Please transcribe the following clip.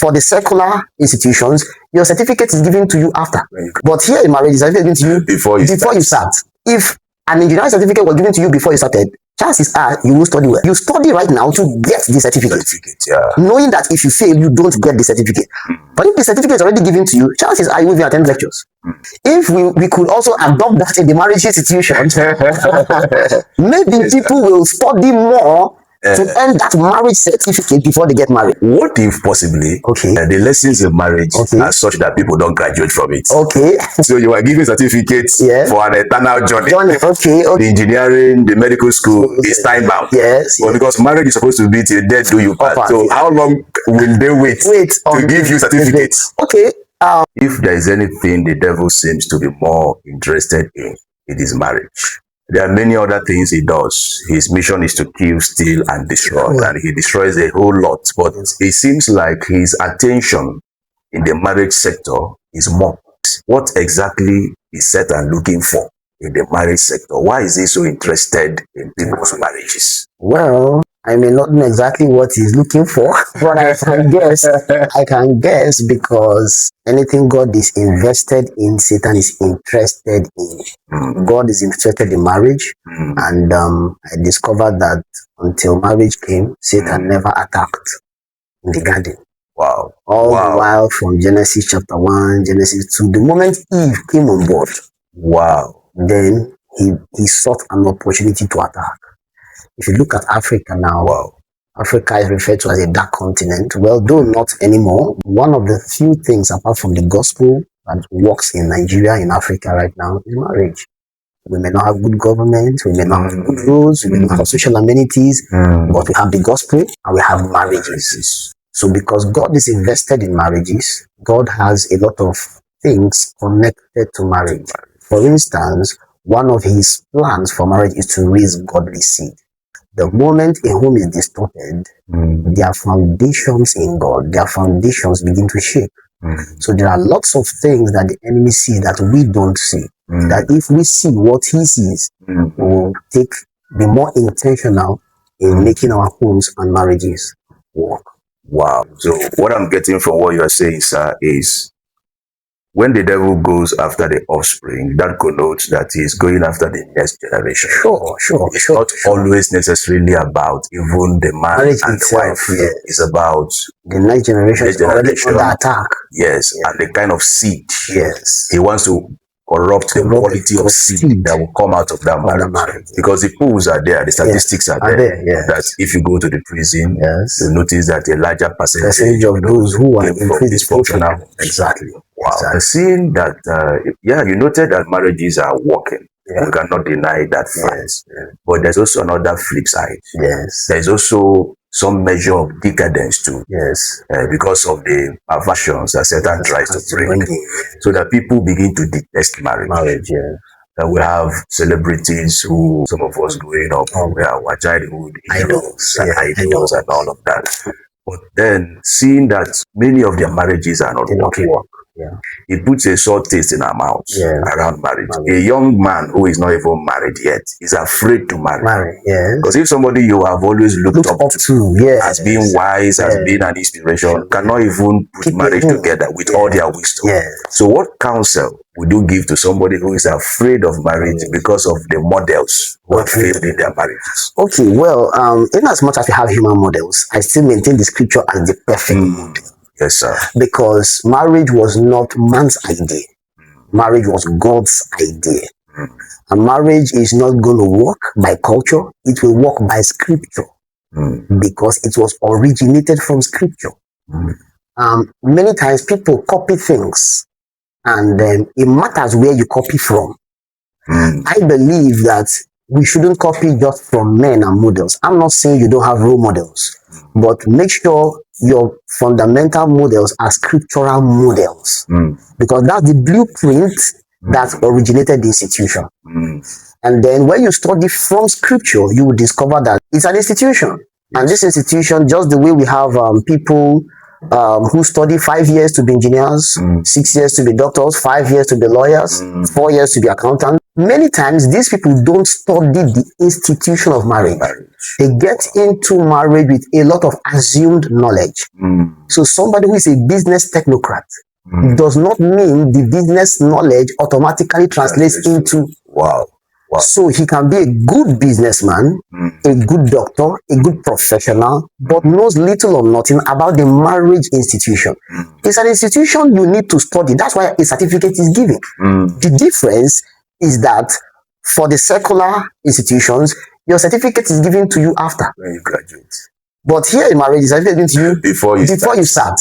For the secular institutions, your certificate is given to you after. But here in marriage, the certificate is given to you before you start. If an engineering certificate was given to you before you started, chances are you will study well. You study right now to get the certificate, knowing that if you fail, you don't get the certificate. But if the certificate is already given to you, chances are you will attend lectures. If we could also adopt that in the marriage institution, maybe people will study more to earn that marriage certificate before they get married. What if possibly the lessons of marriage are such that people don't graduate from it? So you are given certificates for an eternal journey. The engineering, the medical school is time bound. But because marriage is supposed to be till death do you part. So how long will they wait to give you certificates? If there is anything the devil seems to be more interested in, it is marriage. There are many other things he does. His mission is to kill, steal, and destroy, and he destroys a whole lot. But it seems like his attention in the marriage sector is more. What exactly is Satan looking for in the marriage sector? Why is he so interested in people's marriages? Well, I may not know exactly what he's looking for, but I can guess because anything God is invested in, Satan is interested in. God is interested in marriage, and I discovered that until marriage came, Satan never attacked in the garden. Wow. All the while from Genesis chapter 1, Genesis 2, the moment Eve came on board, then he sought an opportunity to attack. If you look at Africa now, Africa is referred to as a dark continent. Well, though not anymore. One of the few things apart from the gospel that works in Nigeria, in Africa right now, is marriage. We may not have good government, we may not have good roads, we may not have social amenities, but we have the gospel and we have marriages. So because God is invested in marriages, God has a lot of things connected to marriage. For instance, one of his plans for marriage is to raise godly seed. The moment a home is distorted, their foundations in God, their foundations begin to shake. So there are lots of things that the enemy sees that we don't see. That if we see what he sees, we will be more intentional in making our homes and marriages work. Wow. So what I'm getting from what you are saying, sir, is when the devil goes after the offspring, that connotes that he is going after the next generation. It's not always necessarily about even the man and the wife. It's about the next generation is already under attack. And the kind of seed. He wants to corrupt the quality of seed that will come out of that marriage. Because the pools are there, the statistics are there. That if you go to the prison, you notice that a larger percentage of those who are in prison dysfunctional. Wow. Seeing that, you noted that marriages are working. We cannot deny that fact. But there's also another flip side. There's also some measure of decadence too. Because of the perversions that Satan tries to bring. So that people begin to detest marriage. That we have celebrities who, some of us growing up, our childhood idols and all of that. But then, seeing that many of their marriages are not working, it puts a sore taste in our mouths around marriage. A young man who is not even married yet is afraid to marry. Because if somebody you have always looked up to as being wise, as being an inspiration, cannot even put marriage together with all their wisdom. So what counsel would you give to somebody who is afraid of marriage because of the models who have failed in their marriages? Well, in as much as we have human models, I still maintain the scripture as the perfect model. Yes, sir. Because marriage was not man's idea. Marriage was God's idea. And marriage is not going to work by culture. It will work by scripture. Because it was originated from scripture. Many times people copy things. And then it matters where you copy from. I believe that we shouldn't copy just from men and models. I'm not saying you don't have role models. But make sure your fundamental models are scriptural models. Because that's the blueprint that originated the institution. And then when you study from scripture, you will discover that it's an institution. And this institution, just the way we have people who study 5 years to be engineers, 6 years to be doctors, 5 years to be lawyers, 4 years to be accountants. Many times, these people don't study the institution of marriage. knowledge. They get into marriage with a lot of assumed knowledge. So somebody who is a business technocrat does not mean the business knowledge automatically translates into wow. So he can be a good businessman, a good doctor, a good professional, but knows little or nothing about the marriage institution. It's an institution you need to study. That's why a certificate is given. The difference is that for the secular institutions, your certificate is given to you after when you graduate. But here in marriage, it's given to you before you start.